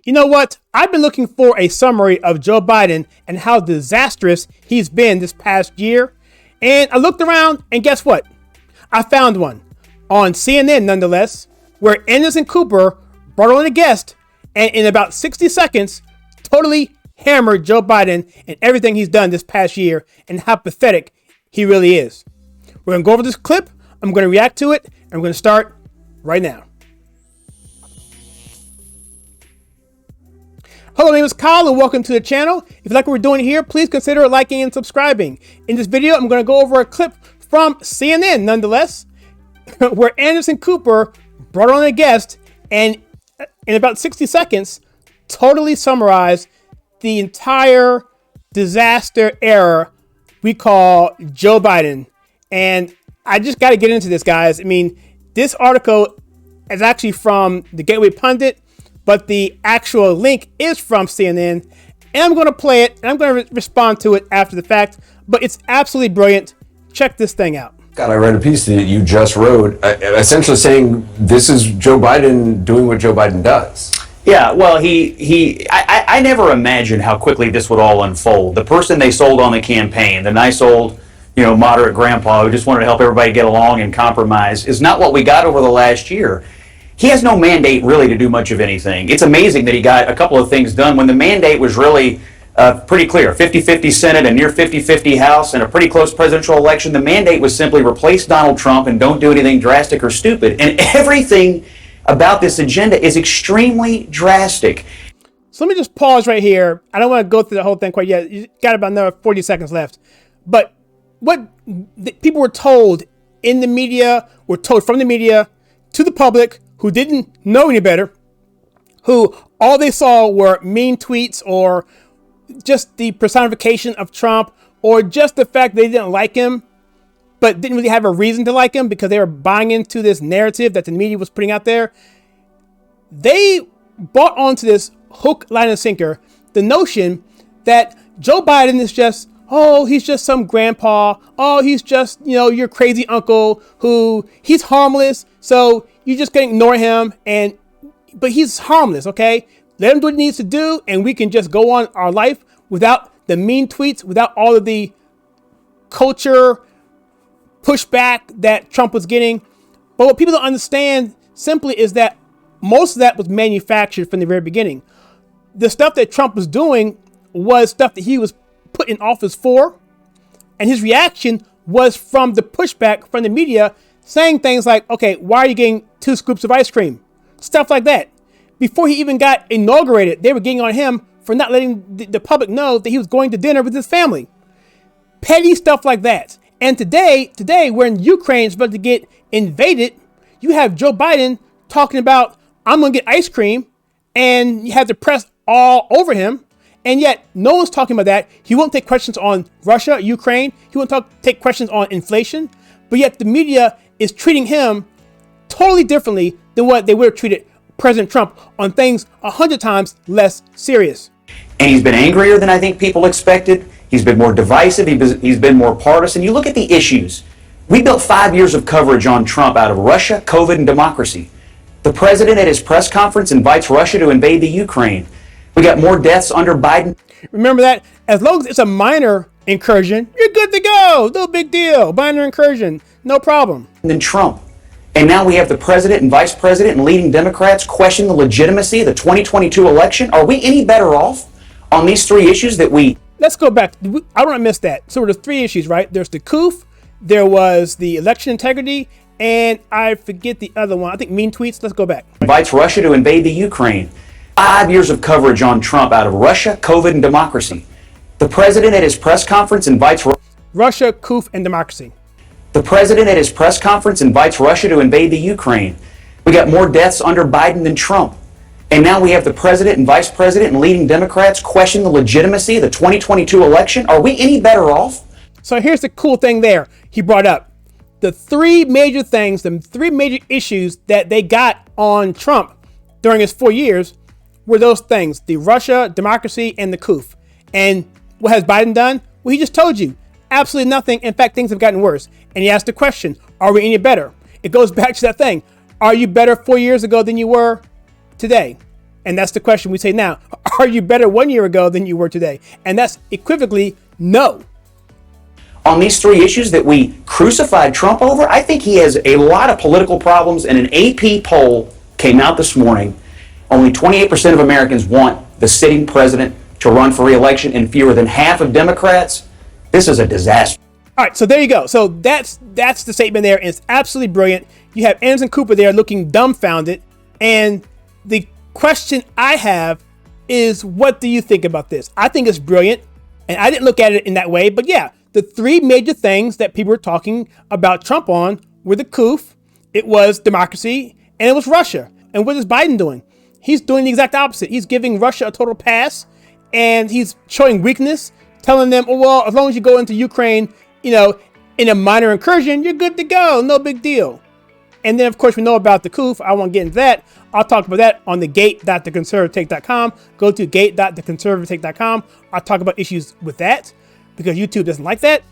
You know what? I've been looking for a summary of Joe Biden and how disastrous he's been this past year. And I looked around and guess what? I found one on CNN nonetheless, where Anderson Cooper brought on a guest and in about 60 seconds, totally hammered Joe Biden and everything he's done this past year and how pathetic he really is. We're going to go over this clip. I'm going to react to it and we're going to start right now. Hello, my name is Kyle and welcome to the channel. If you like what we're doing here, please consider liking and subscribing. In this video, I'm going to go over a clip from CNN nonetheless, where Anderson Cooper brought on a guest and in about 60 seconds, totally summarized the entire disaster era we call Joe Biden. And I just got to get into this, guys. I mean, this article is actually from the Gateway Pundit, but the actual link is from CNN, and I'm going to play it, and I'm going to respond to it after the fact, but it's absolutely brilliant. Check this thing out. God, I read a piece that you just wrote, essentially saying this is Joe Biden doing what Joe Biden does. Yeah, well, I never imagined how quickly this would all unfold. The person they sold on the campaign, the nice old, moderate grandpa who just wanted to help everybody get along and compromise, is not what we got over the last year. He has no mandate really to do much of anything. It's amazing that he got a couple of things done when the mandate was really pretty clear. 50-50 Senate, a near 50-50 House, and a pretty close presidential election. The mandate was simply replace Donald Trump and don't do anything drastic or stupid. And everything about this agenda is extremely drastic. So let me just pause right here. I don't want to go through the whole thing quite yet. You got about another 40 seconds left. But what people were told in the media, were told from the media to the public, who didn't know any better, who all they saw were mean tweets or just the personification of Trump or just the fact they didn't like him, but didn't really have a reason to like him because they were buying into this narrative that the media was putting out there. They bought onto this hook, line, and sinker, the notion that Joe Biden is just, oh, he's just some grandpa. Oh, he's just, your crazy uncle who he's harmless. So you just can ignore him, but he's harmless, okay? Let him do what he needs to do, and we can just go on our life without the mean tweets, without all of the culture pushback that Trump was getting. But what people don't understand simply is that most of that was manufactured from the very beginning. The stuff that Trump was doing was stuff that he was put in office for, and his reaction was from the pushback from the media saying things like, okay, why are you getting 2 scoops of ice cream? Stuff like that. Before he even got inaugurated, they were getting on him for not letting the public know that he was going to dinner with his family. Petty stuff like that. And today, when Ukraine is about to get invaded, you have Joe Biden talking about, I'm going to get ice cream, and you have the press all over him. And yet, no one's talking about that. He won't take questions on Russia, Ukraine. He won't take questions on inflation. But yet, the media is treating him totally differently than what they would have treated President Trump on things 100 times less serious. And he's been angrier than I think people expected. He's been more divisive. He's been more partisan. You look at the issues. We built 5 years of coverage on Trump out of Russia, COVID, and democracy. The president at his press conference invites Russia to invade the Ukraine. We got more deaths under Biden. Remember that? As long as it's a minor incursion, you're good to go. No big deal. Minor incursion, no problem. Than Trump. And now we have the president and vice president and leading Democrats question the legitimacy of the 2022 election. Are we any better off on these 3 issues that we... Let's go back. I don't want to miss that. So there's 3 issues, right? There's the coup, there was the election integrity, and I forget the other one. I think mean tweets. Let's go back. Invites Russia to invade the Ukraine. 5 years of coverage on Trump out of Russia, COVID, and democracy. The president at his press conference invites Russia, coup, and democracy. The president at his press conference invites Russia to invade the Ukraine. We got more deaths under Biden than Trump. And now we have the president and vice president and leading Democrats question the legitimacy of the 2022 election. Are we any better off? So here's the cool thing there. He brought up the 3 major things, the 3 major issues that they got on Trump during his 4 years were those things: the Russia, democracy, and the coup. And what has Biden done? Well, he just told you absolutely nothing. In fact, things have gotten worse. And he asked the question, are we any better? It goes back to that thing. Are you better 4 years ago than you were today? And that's the question we say now. Are you better 1 year ago than you were today? And that's equivocally no. On these three issues that we crucified Trump over, I think he has a lot of political problems. And an AP poll came out this morning. Only 28% of Americans want the sitting president to run for re-election, and fewer than half of Democrats. This is a disaster. All right, so there you go. So that's the statement there, and it's absolutely brilliant. You have Anderson Cooper there looking dumbfounded, and the question I have is, what do you think about this? I think it's brilliant, and I didn't look at it in that way, but yeah, the three major things that people were talking about Trump on were the coup, it was democracy, and it was Russia. And what is Biden doing? He's doing the exact opposite. He's giving Russia a total pass, and he's showing weakness, telling them, oh, well, as long as you go into Ukraine, in a minor incursion, you're good to go. No big deal. And then, of course, we know about the coup. I won't get into that. I'll talk about that on the gate.theconservativetake.com. Go to gate.theconservativetake.com. I'll talk about issues with that because YouTube doesn't like that.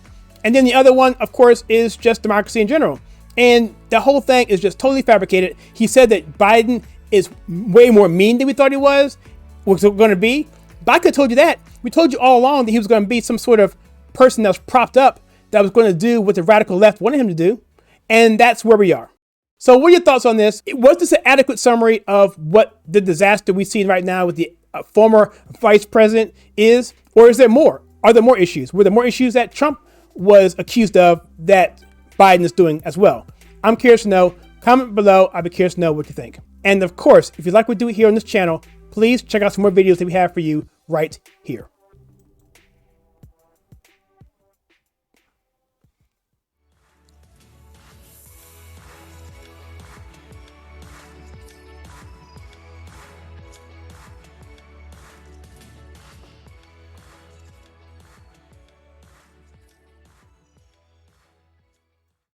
And then the other one, of course, is just democracy in general. And the whole thing is just totally fabricated. He said that Biden is way more mean than we thought he was going to be. But I could have told you that. We told you all along that he was going to be some sort of person that was propped up that was going to do what the radical left wanted him to do. And that's where we are. So what are your thoughts on this? Was this an adequate summary of what the disaster we see right now with the former vice president is? Or is there more? Are there more issues? Were there more issues that Trump was accused of that Biden is doing as well? I'm curious to know. Comment below. I'd be curious to know what you think. And of course, if you like what we do here on this channel, please check out some more videos that we have for you right here.